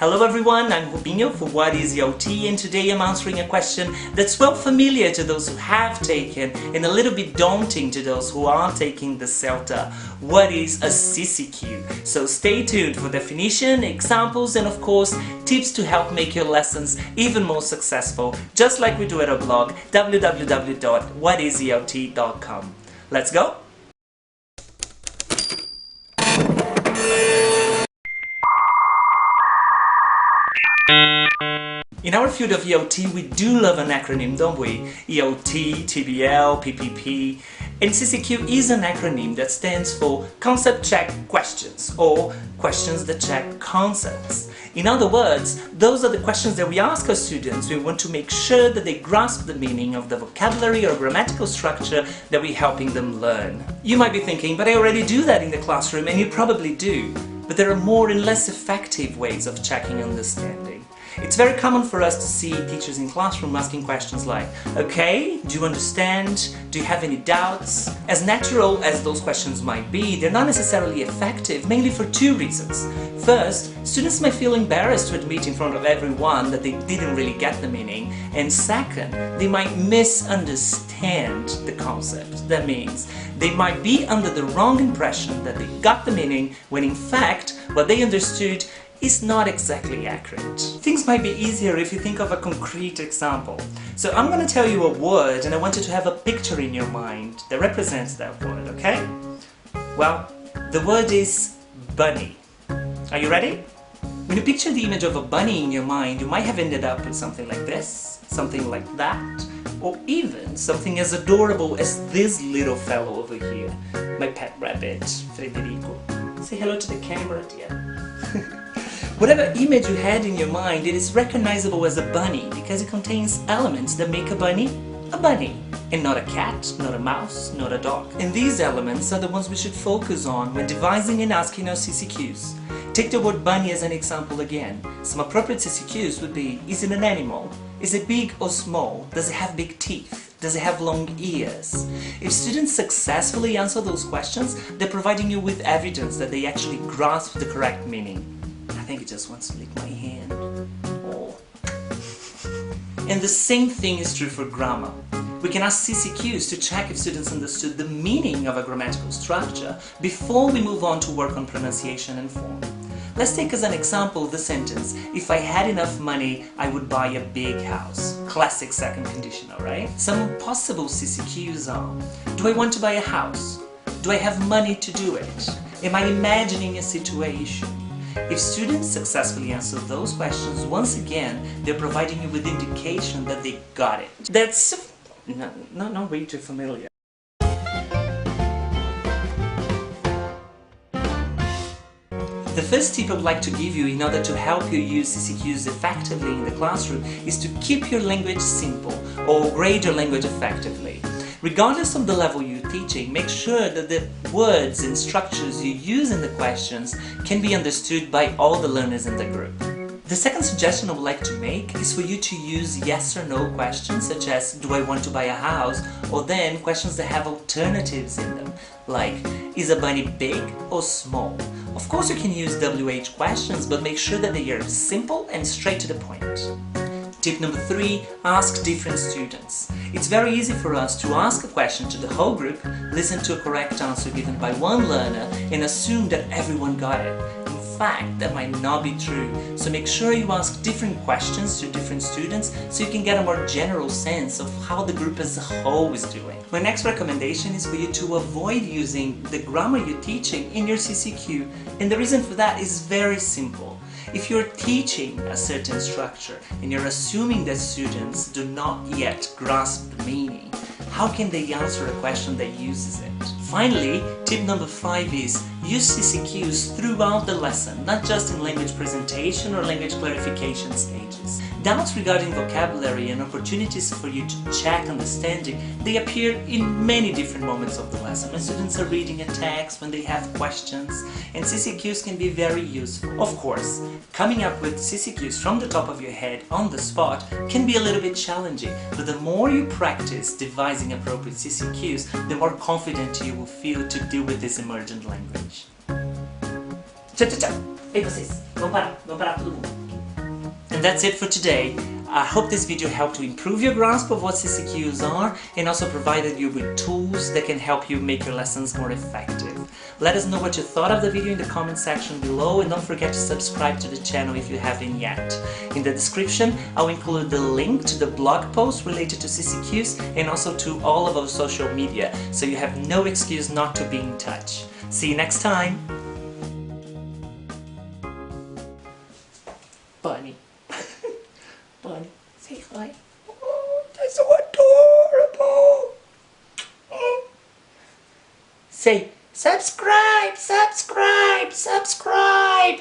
Hello everyone, I'm Rubinho for What is EOT, and today I'm answering a question that's well familiar to those who have taken and a little bit daunting to those who are taking the CELTA. What is a CCQ? So stay tuned for definition, examples, and of course tips to help make your lessons even more successful, just like we do at our blog www.whatiseot.com. Let's go! In our field of EOT, we do love an acronym, don't we? EOT, TBL, PPP. And CCQ is an acronym that stands for Concept Check Questions, or questions that check concepts. In other words, those are the questions that we ask our students. We want to make sure that they grasp the meaning of the vocabulary or grammatical structure that we're helping them learn. You might be thinking, but I already do that in the classroom, and you probably do. But there are more and less effective ways of checking understanding. It's very common for us to see teachers in classroom asking questions like, okay, do you understand? Do you have any doubts? As natural as those questions might be, they're not necessarily effective, mainly for two reasons. First, students might feel embarrassed to admit in front of everyone that they didn't really get the meaning. And second, they might misunderstand the concept. That means they might be under the wrong impression that they got the meaning, when in fact, what they understood is not exactly accurate. Things might be easier if you think of a concrete example. So I'm going to tell you a word and I want you to have a picture in your mind that represents that word, okay? Well, the word is bunny. Are you ready? When you picture the image of a bunny in your mind, you might have ended up with something like this, something like that, or even something as adorable as this little fellow over here, my pet rabbit, Federico. Say hello to the camera, dear. Whatever image you had in your mind, it is recognizable as a bunny because it contains elements that make a bunny, and not a cat, not a mouse, not a dog. And these elements are the ones we should focus on when devising and asking our CCQs. Take the word bunny as an example again. Some appropriate CCQs would be, is it an animal? Is it big or small? Does it have big teeth? Does it have long ears? If students successfully answer those questions, they're providing you with evidence that they actually grasp the correct meaning. I think it just wants to lick my hand. Oh. And the same thing is true for grammar. We can ask CCQs to check if students understood the meaning of a grammatical structure before we move on to work on pronunciation and form. Let's take as an example the sentence, if I had enough money, I would buy a big house. Classic second conditional, right? Some possible CCQs are, do I want to buy a house? Do I have money to do it? Am I imagining a situation? If students successfully answer those questions, once again, they're providing you with indication that they got it. That's not way too familiar. The first tip I would like to give you in order to help you use CCQs effectively in the classroom is to keep your language simple or grade your language effectively. Regardless of the level you're teaching, make sure that the words and structures you use in the questions can be understood by all the learners in the group. The second suggestion I would like to make is for you to use yes or no questions, such as, do I want to buy a house? Or then questions that have alternatives in them, like, is a bunny big or small? Of course you can use WH questions, but make sure that they are simple and straight to the point. Tip number 3, ask different students. It's very easy for us to ask a question to the whole group, listen to a correct answer given by one learner, and assume that everyone got it. In fact, that might not be true, so make sure you ask different questions to different students so you can get a more general sense of how the group as a whole is doing. My next recommendation is for you to avoid using the grammar you're teaching in your CCQ, and the reason for that is very simple. If you're teaching a certain structure and you're assuming that students do not yet grasp the meaning, how can they answer a question that uses it? Finally, tip number 5 is use CCQs throughout the lesson, not just in language presentation or language clarification stages. Doubts regarding vocabulary and opportunities for you to check understanding, they appear in many different moments of the lesson. When students are reading a text, when they have questions, and CCQs can be very useful. Of course, coming up with CCQs from the top of your head on the spot can be a little bit challenging, but the more you practice devising appropriate CCQs, the more confident you will feel to deal with this emergent language. Tchau, tchau, tchau! Ei vocês, vamos parar todo mundo. And that's it for today. I hope this video helped to improve your grasp of what CCQs are and also provided you with tools that can help you make your lessons more effective. Let us know what you thought of the video in the comment section below, and don't forget to subscribe to the channel if you haven't yet. In the description, I'll include the link to the blog post related to CCQs and also to all of our social media, so you have no excuse not to be in touch. See you next time! Bunny. Bunny, say hi. Oh, that's so adorable. Oh. Say, subscribe, subscribe, subscribe.